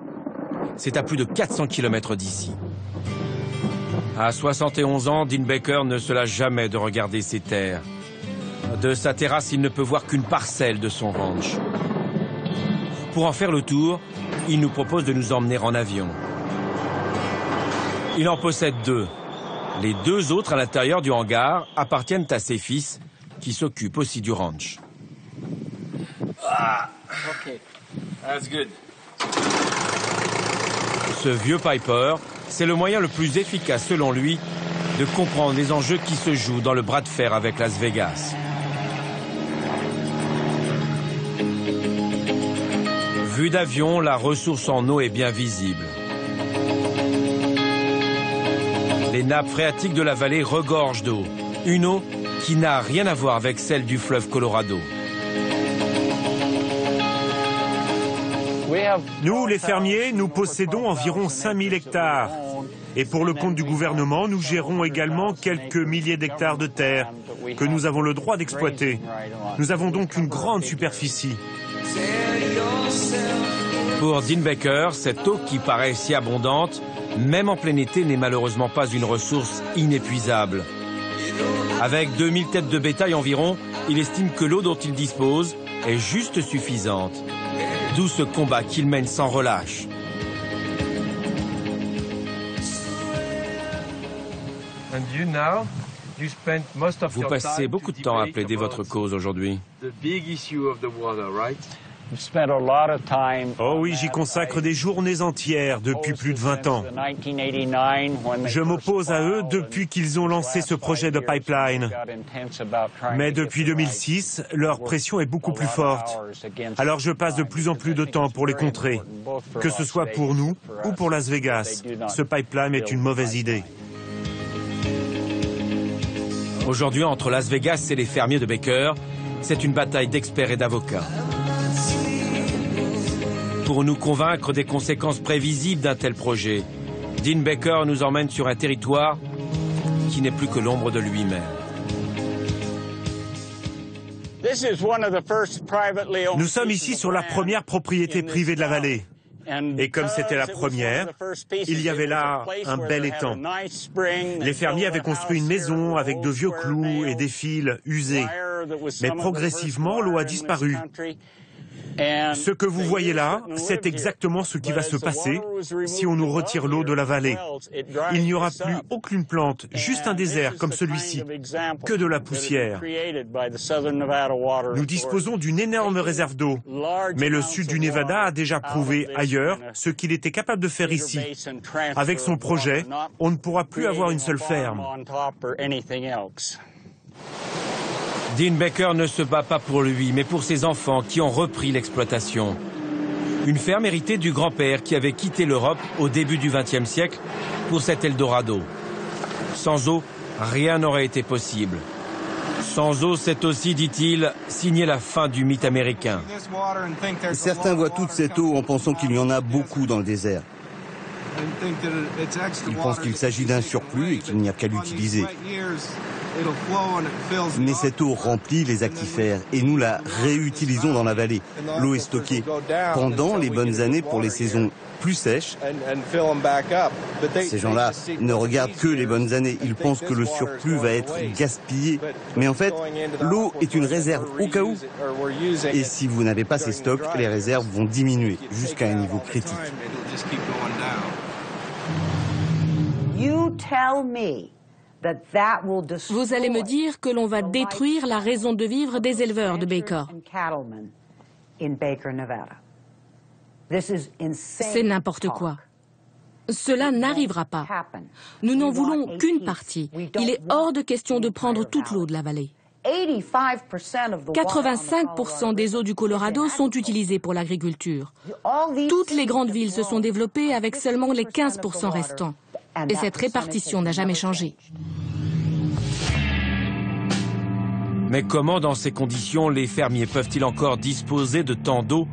C'est à plus de 400 km d'ici. À 71 ans, Dean Baker ne se lasse jamais de regarder ses terres. De sa terrasse, il ne peut voir qu'une parcelle de son ranch. Pour en faire le tour, il nous propose de nous emmener en avion. Il en possède 2. Les 2 autres à l'intérieur du hangar appartiennent à ses fils, qui s'occupent aussi du ranch. Ce vieux Piper, c'est le moyen le plus efficace selon lui de comprendre les enjeux qui se jouent dans le bras de fer avec Las Vegas. Vue d'avion, la ressource en eau est bien visible. Les nappes phréatiques de la vallée regorgent d'eau. Une eau qui n'a rien à voir avec celle du fleuve Colorado. Nous, les fermiers, nous possédons environ 5000 hectares. Et pour le compte du gouvernement, nous gérons également quelques milliers d'hectares de terre que nous avons le droit d'exploiter. Nous avons donc une grande superficie. Pour Dean Baker, cette eau qui paraît si abondante, même en plein été, n'est malheureusement pas une ressource inépuisable. Avec 2000 têtes de bétail environ, il estime que l'eau dont il dispose est juste suffisante. D'où ce combat qu'il mène sans relâche. Vous passez beaucoup de temps à plaider votre cause aujourd'hui. Oh oui, j'y consacre des journées entières depuis plus de 20 ans. Je m'oppose à eux depuis qu'ils ont lancé ce projet de pipeline. Mais depuis 2006, leur pression est beaucoup plus forte. Alors je passe de plus en plus de temps pour les contrer. Que ce soit pour nous ou pour Las Vegas, ce pipeline est une mauvaise idée. Aujourd'hui, entre Las Vegas et les fermiers de Baker, c'est une bataille d'experts et d'avocats. Pour nous convaincre des conséquences prévisibles d'un tel projet, Dean Baker nous emmène sur un territoire qui n'est plus que l'ombre de lui-même. Nous sommes ici sur la première propriété privée de la vallée. Et comme c'était la première, il y avait là un bel étang. Les fermiers avaient construit une maison avec de vieux clous et des fils usés. Mais progressivement, l'eau a disparu. Ce que vous voyez là, c'est exactement ce qui va se passer si on nous retire l'eau de la vallée. Il n'y aura plus aucune plante, juste un désert comme celui-ci, que de la poussière. Nous disposons d'une énorme réserve d'eau, mais le sud du Nevada a déjà prouvé ailleurs ce qu'il était capable de faire ici. Avec son projet, on ne pourra plus avoir une seule ferme. Dean Baker ne se bat pas pour lui, mais pour ses enfants qui ont repris l'exploitation. Une ferme héritée du grand-père qui avait quitté l'Europe au début du XXe siècle pour cet Eldorado. Sans eau, rien n'aurait été possible. Sans eau, c'est aussi, dit-il, signer la fin du mythe américain. Certains voient toute cette eau en pensant qu'il y en a beaucoup dans le désert. Ils pensent qu'il s'agit d'un surplus et qu'il n'y a qu'à l'utiliser. Mais cette eau remplit les aquifères et nous la réutilisons dans la vallée. L'eau est stockée pendant les bonnes années pour les saisons plus sèches. Ces gens-là ne regardent que les bonnes années. Ils pensent que le surplus va être gaspillé. Mais en fait, l'eau est une réserve au cas où. Et si vous n'avez pas ces stocks, les réserves vont diminuer jusqu'à un niveau critique. Vous allez me dire que l'on va détruire la raison de vivre des éleveurs de Baker. C'est n'importe quoi. Cela n'arrivera pas. Nous n'en voulons qu'une partie. Il est hors de question de prendre toute l'eau de la vallée. 85% des eaux du Colorado sont utilisées pour l'agriculture. Toutes les grandes villes se sont développées avec seulement les 15% restants. Et cette répartition n'a jamais changé. Mais comment, dans ces conditions, les fermiers peuvent-ils encore disposer de tant d'eau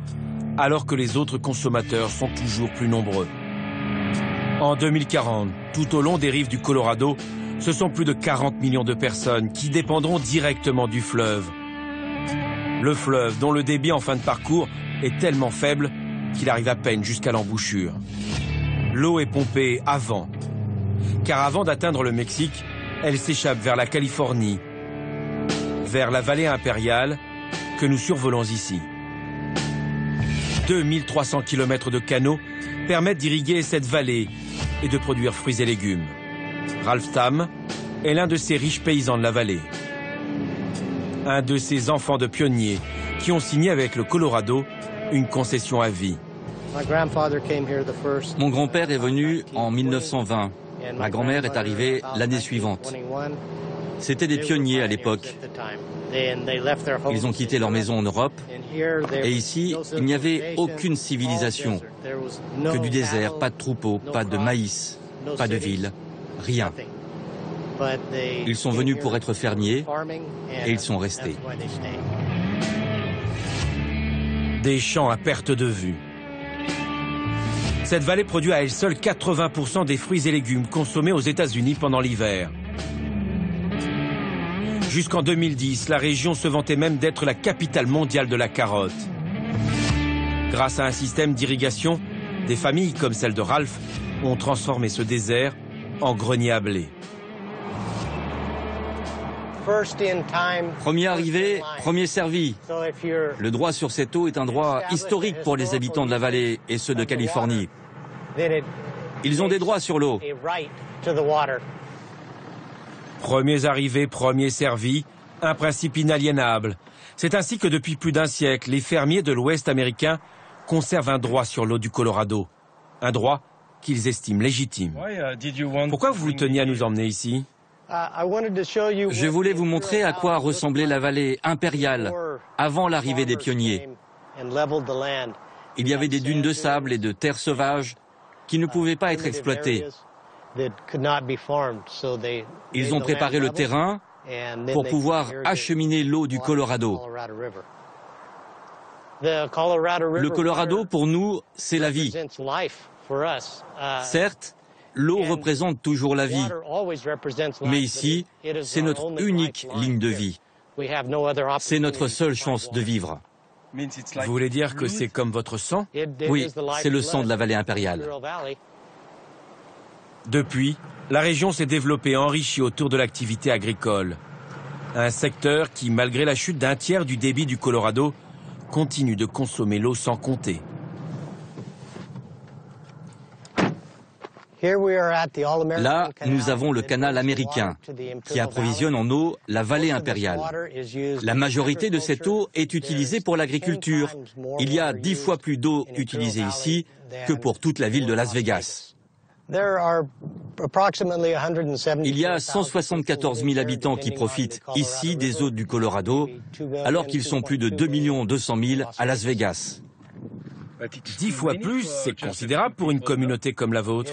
alors que les autres consommateurs sont toujours plus nombreux? En 2040, tout au long des rives du Colorado, ce sont plus de 40 millions de personnes qui dépendront directement du fleuve. Le fleuve, dont le débit en fin de parcours est tellement faible qu'il arrive à peine jusqu'à l'embouchure. L'eau est pompée avant, car avant d'atteindre le Mexique, elle s'échappe vers la Californie, vers la vallée impériale que nous survolons ici. 2300 km de canaux permettent d'irriguer cette vallée et de produire fruits et légumes. Ralph Tam est l'un de ces riches paysans de la vallée. Un de ces enfants de pionniers qui ont signé avec le Colorado une concession à vie. Mon grand-père est venu en 1920. Ma grand-mère est arrivée l'année suivante. C'étaient des pionniers à l'époque. Ils ont quitté leur maison en Europe. Et ici, il n'y avait aucune civilisation. Que du désert, pas de troupeaux, pas de maïs, pas de ville, rien. Ils sont venus pour être fermiers et ils sont restés. Des champs à perte de vue. Cette vallée produit à elle seule 80% des fruits et légumes consommés aux États-Unis pendant l'hiver. Jusqu'en 2010, la région se vantait même d'être la capitale mondiale de la carotte. Grâce à un système d'irrigation, des familles comme celle de Ralph ont transformé ce désert en grenier à blé. Premier arrivé, premier servi. Le droit sur cette eau est un droit historique pour les habitants de la vallée et ceux de Californie. Ils ont des droits sur l'eau. Premiers arrivés, premiers servis, un principe inaliénable. C'est ainsi que depuis plus d'un siècle, les fermiers de l'Ouest américain conservent un droit sur l'eau du Colorado. Un droit qu'ils estiment légitime. Pourquoi vous teniez à nous emmener ici ? Je voulais vous montrer à quoi ressemblait la vallée impériale avant l'arrivée des pionniers. Il y avait des dunes de sable et de terre sauvage qui ne pouvaient pas être exploitées. Ils ont préparé le terrain pour pouvoir acheminer l'eau du Colorado. Le Colorado, pour nous, c'est la vie. Certes, l'eau représente toujours la vie, mais ici, c'est notre unique ligne de vie. C'est notre seule chance de vivre. Vous voulez dire que c'est comme votre sang ? Oui, c'est le sang de la vallée impériale. Depuis, la région s'est développée et enrichie autour de l'activité agricole. Un secteur qui, malgré la chute d'un tiers du débit du Colorado, continue de consommer l'eau sans compter. Là, nous avons le canal américain qui approvisionne en eau la vallée impériale. La majorité de cette eau est utilisée pour l'agriculture. Il y a 10 fois plus d'eau utilisée ici que pour toute la ville de Las Vegas. Il y a 174 000 habitants qui profitent ici des eaux du Colorado, alors qu'ils sont plus de 2 200 000 à Las Vegas. 10 fois plus, c'est considérable pour une communauté comme la vôtre.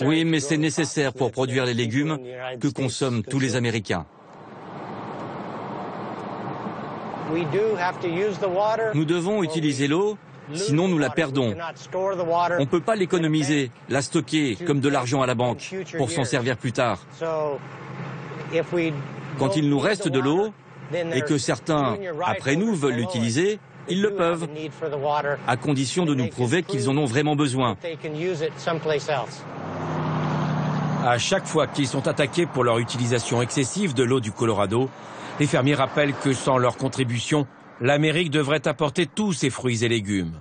Oui, mais c'est nécessaire pour produire les légumes que consomment tous les Américains. Nous devons utiliser l'eau, sinon nous la perdons. On ne peut pas l'économiser, la stocker comme de l'argent à la banque pour s'en servir plus tard. Quand il nous reste de l'eau et que certains, après nous, veulent l'utiliser, ils le peuvent, à condition de nous prouver qu'ils en ont vraiment besoin. À chaque fois qu'ils sont attaqués pour leur utilisation excessive de l'eau du Colorado, les fermiers rappellent que sans leur contribution, l'Amérique devrait apporter tous ses fruits et légumes.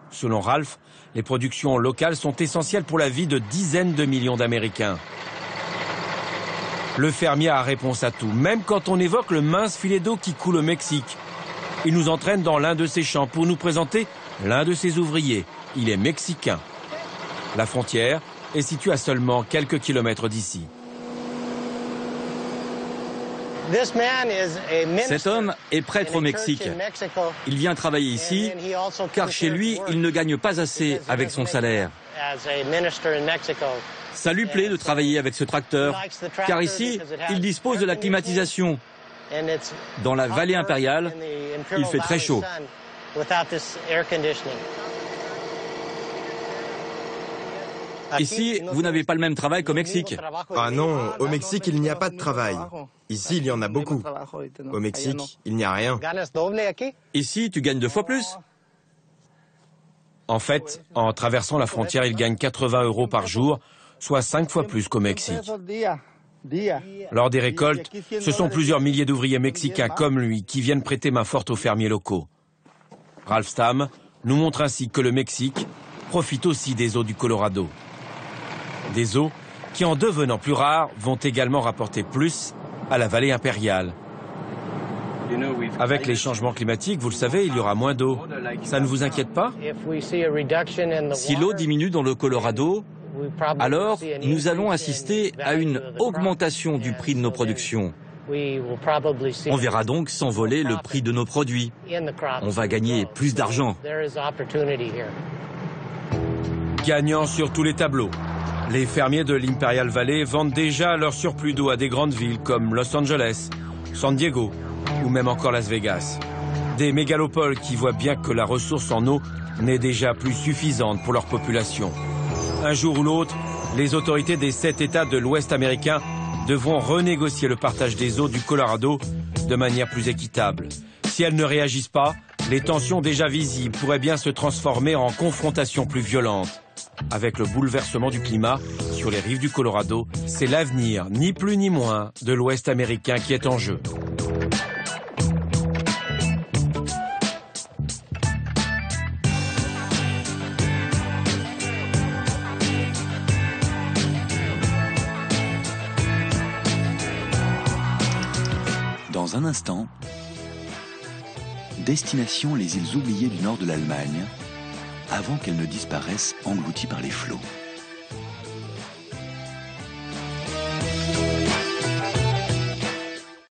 Selon Ralph, les productions locales sont essentielles pour la vie de dizaines de millions d'Américains. Le fermier a réponse à tout, même quand on évoque le mince filet d'eau qui coule au Mexique. Il nous entraîne dans l'un de ses champs pour nous présenter l'un de ses ouvriers. Il est mexicain. La frontière est située à seulement quelques kilomètres d'ici. Cet homme est prêtre au Mexique. Il vient travailler ici, car chez lui, il ne gagne pas assez avec son salaire. Ça lui plaît de travailler avec ce tracteur, car ici, il dispose de la climatisation. Dans la vallée impériale, il fait très chaud. Ici, vous n'avez pas le même travail qu'au Mexique. Ah non, au Mexique, il n'y a pas de travail. Ici, il y en a beaucoup. Au Mexique, il n'y a rien. Ici, tu gagnes 2 fois plus. En fait, en traversant la frontière, il gagne 80 € par jour, soit 5 fois plus qu'au Mexique. Lors des récoltes, ce sont plusieurs milliers d'ouvriers mexicains comme lui qui viennent prêter main forte aux fermiers locaux. Ralph Stamm nous montre ainsi que le Mexique profite aussi des eaux du Colorado. Des eaux qui, en devenant plus rares, vont également rapporter plus à la vallée impériale. Avec les changements climatiques, vous le savez, il y aura moins d'eau. Ça ne vous inquiète pas? Si l'eau diminue dans le Colorado, alors nous allons assister à une augmentation du prix de nos productions. On verra donc s'envoler le prix de nos produits. On va gagner plus d'argent. Gagnant sur tous les tableaux. Les fermiers de l'Imperial Valley vendent déjà leur surplus d'eau à des grandes villes comme Los Angeles, San Diego ou même encore Las Vegas. Des mégalopoles qui voient bien que la ressource en eau n'est déjà plus suffisante pour leur population. Un jour ou l'autre, les autorités des 7 États de l'Ouest américain devront renégocier le partage des eaux du Colorado de manière plus équitable. Si elles ne réagissent pas, les tensions déjà visibles pourraient bien se transformer en confrontations plus violentes. Avec le bouleversement du climat sur les rives du Colorado, c'est l'avenir, ni plus ni moins, de l'Ouest américain qui est en jeu. Dans un instant, destination les îles oubliées du nord de l'Allemagne, avant qu'elles ne disparaissent englouties par les flots.